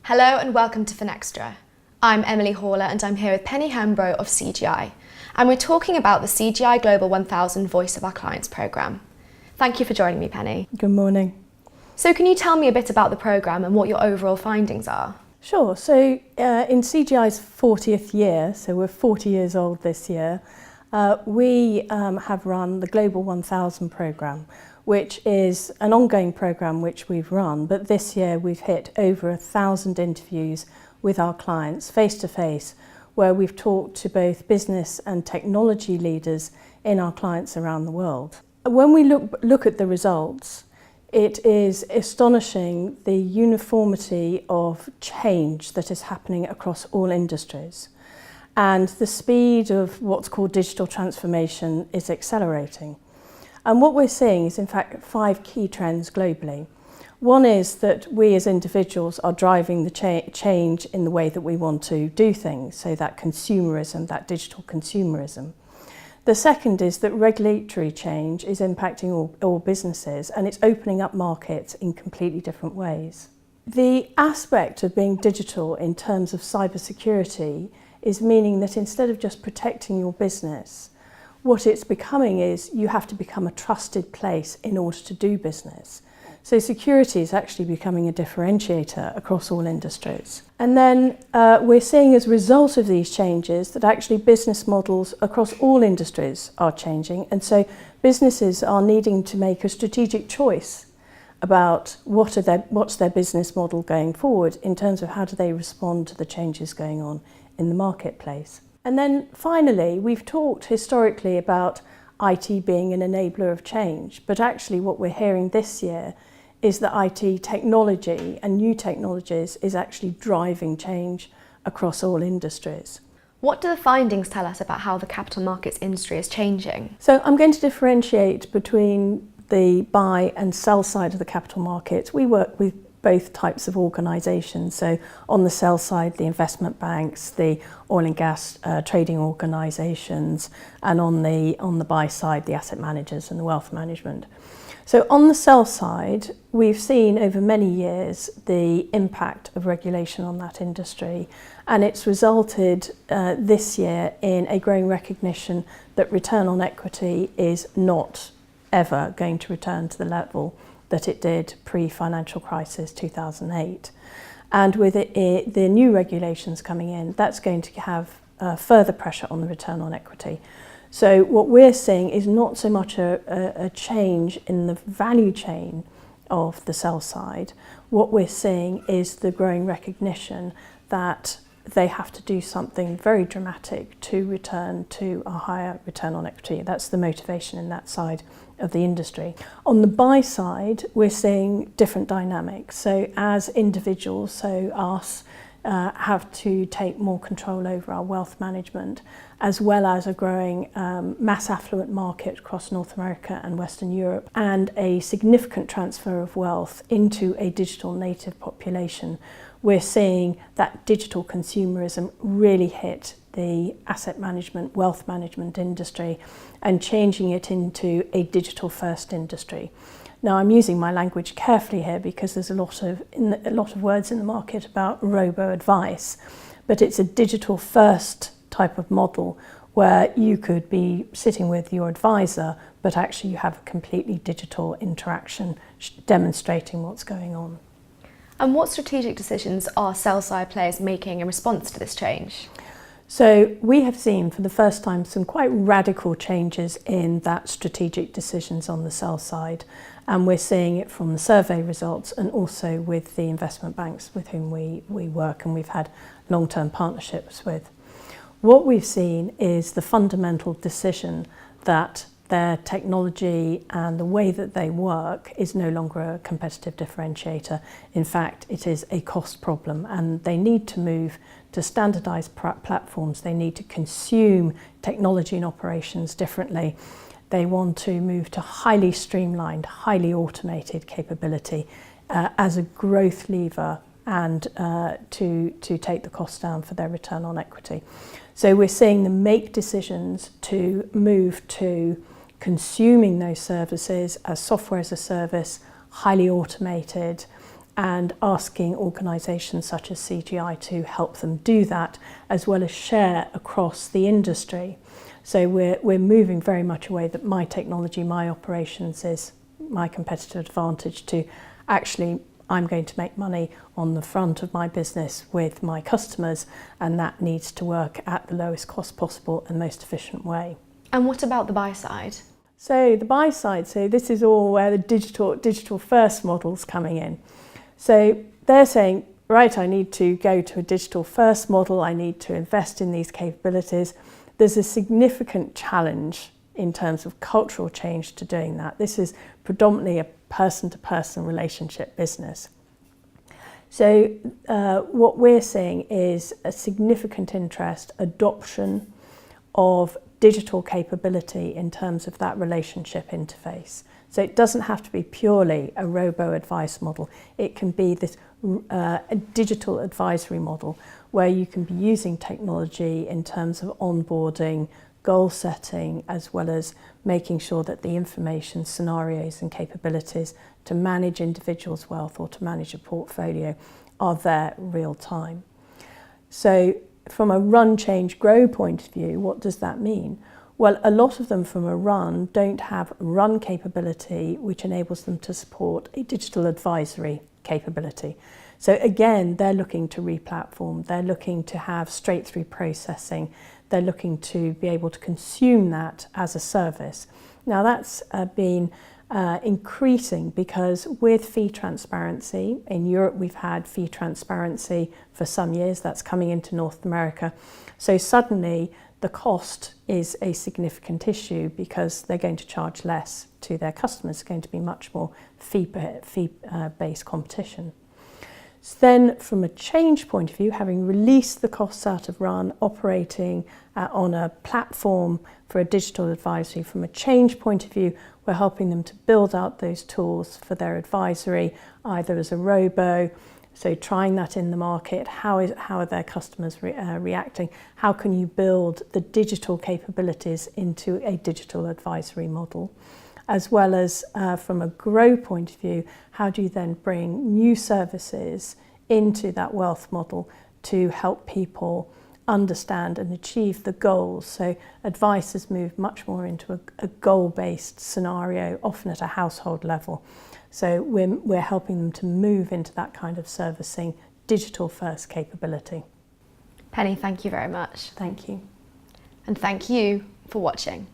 Hello and welcome to Finextra. I'm Emily Haller and I'm here with Penny Hembrow of CGI, and we're talking about the CGI Global 1000 Voice of Our Clients programme. Thank you for joining me, Penny. Good morning. So can you tell me a bit about the programme and what your overall findings are? Sure. So in CGI's 40th year, so we're 40 years old this year, we have run the Global 1000 programme, which is an ongoing programme which we've run, but this year we've hit over 1,000 interviews with our clients face-to-face, where we've talked to both business and technology leaders in our clients around the world. When we look at the results, it is astonishing the uniformity of change that is happening across all industries. And the speed of what's called digital transformation is accelerating. And what we're seeing is, in fact, 5 key trends globally. One is that we as individuals are driving the change in the way that we want to do things, so that consumerism, that digital consumerism. The second is that regulatory change is impacting all businesses, and it's opening up markets in completely different ways. The aspect of being digital in terms of cybersecurity is meaning that instead of just protecting your business, what it's becoming is you have to become a trusted place in order to do business. So security is actually becoming a differentiator across all industries. And then we're seeing as a result of these changes that actually business models across all industries are changing. And so businesses are needing to make a strategic choice about what's their business model going forward in terms of how do they respond to the changes going on in the marketplace. And then finally, we've talked historically about IT being an enabler of change, but actually what we're hearing this year is that IT technology and new technologies is actually driving change across all industries. What do the findings tell us about how the capital markets industry is changing? So I'm going to differentiate between the buy and sell side of the capital markets. We work with both types of organisations. So on the sell side, the investment banks, the oil and gas trading organisations, and on the buy side, the asset managers and the wealth management. So on the sell side, we've seen over many years the impact of regulation on that industry, and it's resulted this year in a growing recognition that return on equity is not ever going to return to the level that it did pre-financial crisis 2008. And with the new regulations coming in, that's going to have further pressure on the return on equity. So what we're seeing is not so much a change in the value chain of the sell side. What we're seeing is the growing recognition that they have to do something very dramatic to return to a higher return on equity. That's the motivation in that side of the industry. On the buy side, we're seeing different dynamics. So as individuals, so us, have to take more control over our wealth management, as well as a growing mass affluent market across North America and Western Europe, and a significant transfer of wealth into a digital native population. We're seeing that digital consumerism really hit the asset management, wealth management industry and changing it into a digital first industry. Now I'm using my language carefully here because there's a lot of words in the market about robo-advice, but it's a digital first type of model where you could be sitting with your advisor, but actually you have a completely digital interaction demonstrating what's going on. And what strategic decisions are sell-side players making in response to this change? So we have seen for the first time some quite radical changes in that strategic decisions on the sell side, and we're seeing it from the survey results and also with the investment banks with whom we work and we've had long-term partnerships with. What we've seen is the fundamental decision that their technology and the way that they work is no longer a competitive differentiator. In fact, it is a cost problem, and they need to move to standardized platforms. They need to consume technology and operations differently. They want to move to highly streamlined, highly automated capability as a growth lever and to take the cost down for their return on equity. So we're seeing them make decisions to move to consuming those services as software as a service, highly automated, and asking organisations such as CGI to help them do that, as well as share across the industry. So we're moving very much away that my technology, my operations is my competitive advantage to actually I'm going to make money on the front of my business with my customers, and that needs to work at the lowest cost possible and most efficient way. And what about the buy side? So the buy side, so this is all where the digital first model's coming in. So they're saying, right, I need to go to a digital first model, I need to invest in these capabilities. There's a significant challenge in terms of cultural change to doing that. This is predominantly a person-to-person relationship business. So what we're seeing is a significant interest, adoption of digital capability in terms of that relationship interface. So it doesn't have to be purely a robo-advice model. It can be this a digital advisory model where you can be using technology in terms of onboarding, goal setting, as well as making sure that the information, scenarios and capabilities to manage individuals' wealth or to manage a portfolio are there real time. So from a run, change, grow point of view, what does that mean? Well, a lot of them from a run don't have run capability which enables them to support a digital advisory capability. So again, they're looking to re-platform, they're looking to have straight through processing, they're looking to be able to consume that as a service. Now that's been increasing because with fee transparency, in Europe we've had fee transparency for some years, that's coming into North America. So suddenly the cost is a significant issue because they're going to charge less to their customers. It's going to be much more fee-based competition. So then from a change point of view, having released the costs out of run, operating on a platform for a digital advisory, from a change point of view, we're helping them to build out those tools for their advisory, either as a robo, so trying that in the market, how are their customers reacting, how can you build the digital capabilities into a digital advisory model, as well as from a grow point of view, how do you then bring new services into that wealth model to help people understand and achieve the goals. So advice has moved much more into a goal-based scenario, often at a household level. So we're helping them to move into that kind of servicing, digital first capability. Penny, thank you very much. Thank you. And thank you for watching.